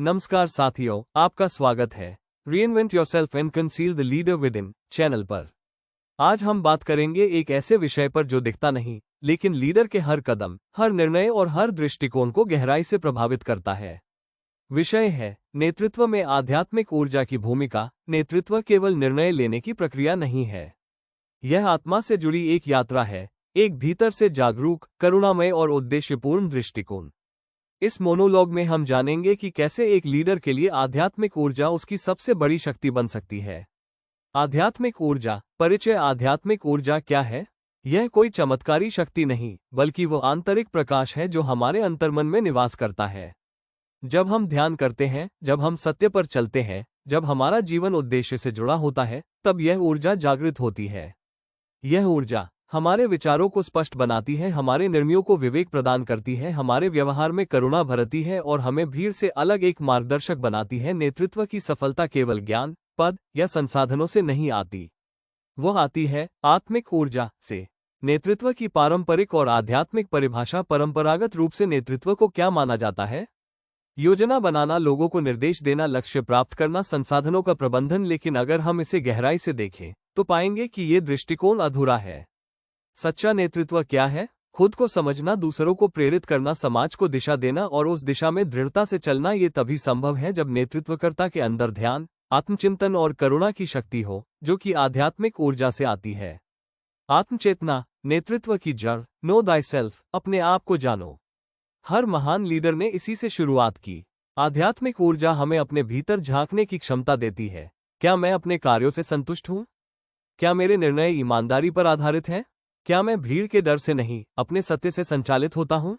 नमस्कार साथियों, आपका स्वागत है reinvent yourself and conceal the leader with in channel पर। आज हम बात करेंगे एक ऐसे विषय पर जो दिखता नहीं, लेकिन लीडर के हर कदम, हर निर्णय और हर दृष्टिकोण को गहराई से प्रभावित करता है। विषय है नेतृत्व में आध्यात्मिक ऊर्जा की भूमिका। नेतृत्व केवल निर्णय लेने की प्रक्रिया नहीं है, यह आत्मा से जुड़ी एक यात्रा है, एक भीतर से जागरूक, करुणामय और उद्देश्यपूर्ण दृष्टिकोण। इस मोनोलॉग में हम जानेंगे कि कैसे एक लीडर के लिए आध्यात्मिक ऊर्जा उसकी सबसे बड़ी शक्ति बन सकती है। आध्यात्मिक ऊर्जा परिचय। आध्यात्मिक ऊर्जा क्या है? यह कोई चमत्कारी शक्ति नहीं, बल्कि वो आंतरिक प्रकाश है जो हमारे अंतर्मन में निवास करता है। जब हम ध्यान करते हैं, जब हम सत्य पर चलते हैं, जब हमारा जीवन उद्देश्य से जुड़ा होता है, तब यह ऊर्जा जागृत होती है। यह ऊर्जा हमारे विचारों को स्पष्ट बनाती है, हमारे निर्णयों को विवेक प्रदान करती है, हमारे व्यवहार में करुणा भरती है और हमें भीड़ से अलग एक मार्गदर्शक बनाती है। नेतृत्व की सफलता केवल ज्ञान, पद या संसाधनों से नहीं आती, वह आती है आत्मिक ऊर्जा से। नेतृत्व की पारंपरिक और आध्यात्मिक परिभाषा। परंपरागत रूप से नेतृत्व को क्या माना जाता है? योजना बनाना, लोगों को निर्देश देना, लक्ष्य प्राप्त करना, संसाधनों का प्रबंधन। लेकिन अगर हम इसे गहराई से देखें तो पाएंगे कि ये दृष्टिकोण अधूरा है। सच्चा नेतृत्व क्या है? खुद को समझना, दूसरों को प्रेरित करना, समाज को दिशा देना और उस दिशा में दृढ़ता से चलना। ये तभी संभव है जब नेतृत्वकर्ता के अंदर ध्यान, आत्मचिंतन और करुणा की शक्ति हो, जो कि आध्यात्मिक ऊर्जा से आती है। आत्मचेतना नेतृत्व की जड़। नो थायसेल्फ, अपने आप को जानो। हर महान लीडर ने इसी से शुरुआत की। आध्यात्मिक ऊर्जा हमें अपने भीतर झांकने की क्षमता देती है। क्या मैं अपने कार्यों से संतुष्ट हूं? क्या मेरे निर्णय ईमानदारी पर आधारित हैं? क्या मैं भीड़ के डर से नहीं, अपने सत्य से संचालित होता हूं?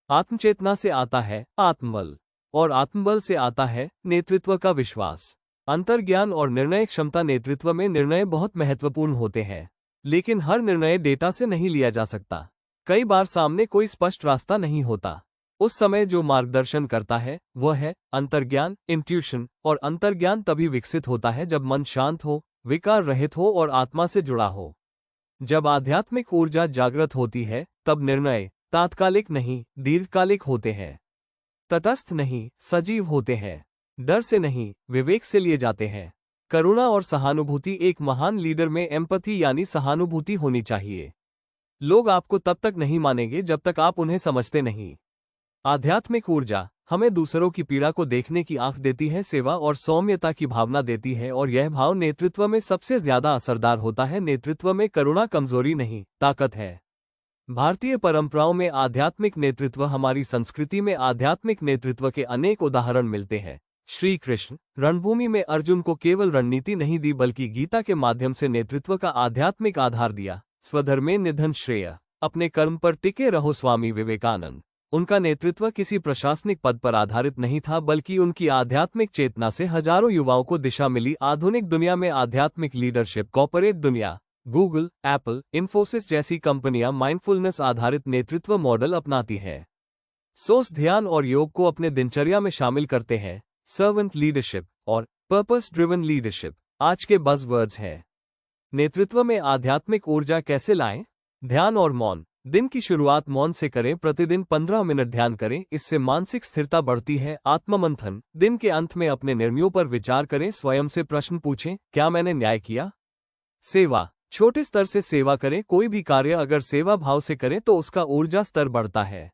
आत्मचेतना से आता है आत्मबल, और आत्मबल से आता है नेतृत्व का विश्वास। अंतर्ज्ञान और निर्णय क्षमता। नेतृत्व में निर्णय बहुत महत्वपूर्ण होते हैं, लेकिन हर निर्णय डेटा से नहीं लिया जा सकता। कई बार सामने कोई स्पष्ट रास्ता नहीं होता। उस समय जो मार्गदर्शन करता है वह है अंतर्ज्ञान, इंट्यूशन। और अंतर्ज्ञान तभी विकसित होता है जब मन शांत हो, विकार रहित हो और आत्मा से जुड़ा हो। जब आध्यात्मिक ऊर्जा जागृत होती है, तब निर्णय तात्कालिक नहीं, दीर्घकालिक होते हैं। तटस्थ नहीं, सजीव होते हैं। डर से नहीं, विवेक से लिए जाते हैं। करुणा और सहानुभूति। एक महान लीडर में एम्पैथी यानी सहानुभूति होनी चाहिए। लोग आपको तब तक नहीं मानेंगे जब तक आप उन्हें समझते नहीं। आध्यात्मिक ऊर्जा हमें दूसरों की पीड़ा को देखने की आंख देती है, सेवा और सौम्यता की भावना देती है, और यह भाव नेतृत्व में सबसे ज्यादा असरदार होता है। नेतृत्व में करुणा कमजोरी नहीं, ताकत है। भारतीय परंपराओं में आध्यात्मिक नेतृत्व। हमारी संस्कृति में आध्यात्मिक नेतृत्व के अनेक उदाहरण मिलते हैं। श्री कृष्ण रणभूमि में अर्जुन को केवल रणनीति नहीं दी, बल्कि गीता के माध्यम से नेतृत्व का आध्यात्मिक आधार दिया। स्वधर्मे निधन श्रेय, अपने कर्म पर टिके रहो। स्वामी विवेकानंद, उनका नेतृत्व किसी प्रशासनिक पद पर आधारित नहीं था, बल्कि उनकी आध्यात्मिक चेतना से हजारों युवाओं को दिशा मिली। आधुनिक दुनिया में आध्यात्मिक लीडरशिप। कॉर्पोरेट दुनिया, गूगल, एप्पल, इन्फोसिस जैसी कंपनियां माइंडफुलनेस आधारित नेतृत्व मॉडल अपनाती हैं। सोच, ध्यान और योग को अपने दिनचर्या में शामिल करते हैं। सर्वेंट लीडरशिप और पर्पस ड्रिवन लीडरशिप आज के बज़वर्ड्स हैं। नेतृत्व में आध्यात्मिक ऊर्जा कैसे लाएं? ध्यान और मौन। दिन की शुरुआत मौन से करें। प्रतिदिन 15 मिनट ध्यान करें, इससे मानसिक स्थिरता बढ़ती है। आत्ममंथन। दिन के अंत में अपने निर्णयों पर विचार करें। स्वयं से प्रश्न पूछें, क्या मैंने न्याय किया? सेवा। छोटे स्तर से सेवा करें। कोई भी कार्य अगर सेवा भाव से करें तो उसका ऊर्जा स्तर बढ़ता है।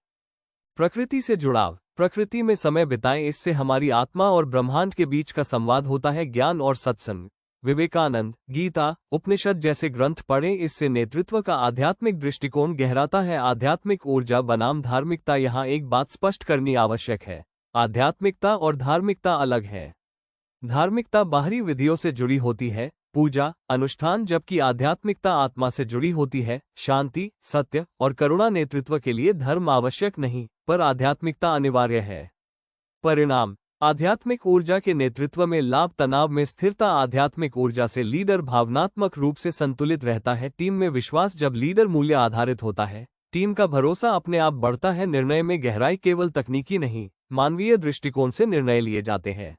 प्रकृति से जुड़ाव। प्रकृति में समय बिताएं, इससे हमारी आत्मा और ब्रह्मांड के बीच का संवाद होता है। ज्ञान और सत्संग। विवेकानंद, गीता, उपनिषद जैसे ग्रंथ पढ़ें, इससे नेतृत्व का आध्यात्मिक दृष्टिकोण गहराता है। आध्यात्मिक ऊर्जा बनाम धार्मिकता। यहाँ एक बात स्पष्ट करनी आवश्यक है, आध्यात्मिकता और धार्मिकता अलग है। धार्मिकता बाहरी विधियों से जुड़ी होती है, पूजा, अनुष्ठान, जबकि आध्यात्मिकता आत्मा से जुड़ी होती है, शांति, सत्य और करुणा। नेतृत्व के लिए धर्म आवश्यक नहीं, पर आध्यात्मिकता अनिवार्य है। परिणाम। आध्यात्मिक ऊर्जा के नेतृत्व में लाभ। तनाव में स्थिरता। आध्यात्मिक ऊर्जा से लीडर भावनात्मक रूप से संतुलित रहता है। टीम में विश्वास। जब लीडर मूल्य आधारित होता है, टीम का भरोसा अपने आप बढ़ता है। निर्णय में गहराई। केवल तकनीकी नहीं, मानवीय दृष्टिकोण से निर्णय लिए जाते हैं।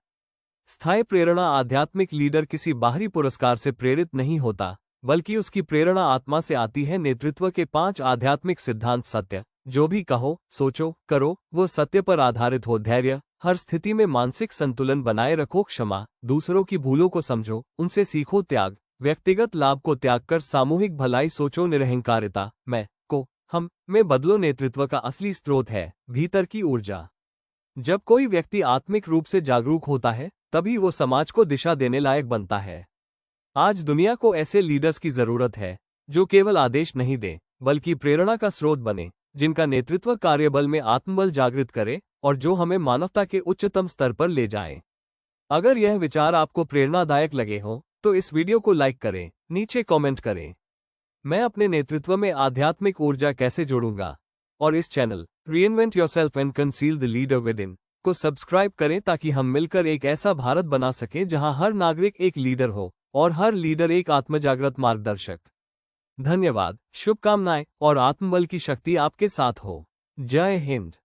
स्थायी प्रेरणा। आध्यात्मिक लीडर किसी बाहरी पुरस्कार से प्रेरित नहीं होता, बल्कि उसकी प्रेरणा आत्मा से आती है। नेतृत्व के 5 आध्यात्मिक सिद्धांत। सत्य, जो भी कहो, सोचो, करो, वो सत्य पर आधारित हो। धैर्य, हर स्थिति में मानसिक संतुलन बनाए रखो। क्षमा, दूसरों की भूलों को समझो, उनसे सीखो। त्याग, व्यक्तिगत लाभ को त्याग कर सामूहिक भलाई सोचो। निरहंकारिता, मैं, को, हम में बदलो। नेतृत्व का असली स्रोत है भीतर की ऊर्जा। जब कोई व्यक्ति आत्मिक रूप से जागरूक होता है, तभी वो समाज को दिशा देने लायक बनता है। आज दुनिया को ऐसे लीडर्स की जरूरत है जो केवल आदेश नहीं दे, बल्कि प्रेरणा का स्रोत बने, जिनका नेतृत्व कार्यबल में आत्मबल जागृत करे और जो हमें मानवता के उच्चतम स्तर पर ले जाए। अगर यह विचार आपको प्रेरणादायक लगे हो, तो इस वीडियो को लाइक करें, नीचे कमेंट करें, मैं अपने नेतृत्व में आध्यात्मिक ऊर्जा कैसे जोड़ूंगा, और इस channel reinvent yourself and conceal the leader with in को सब्सक्राइब करें ताकि हम मिलकर एक ऐसा भारत बना सकें जहां हर नागरिक एक लीडर हो और हर लीडर एक आत्मजागृत मार्गदर्शक। धन्यवाद, शुभकामनाएं और आत्मबल की शक्ति आपके साथ हो। जय हिंद।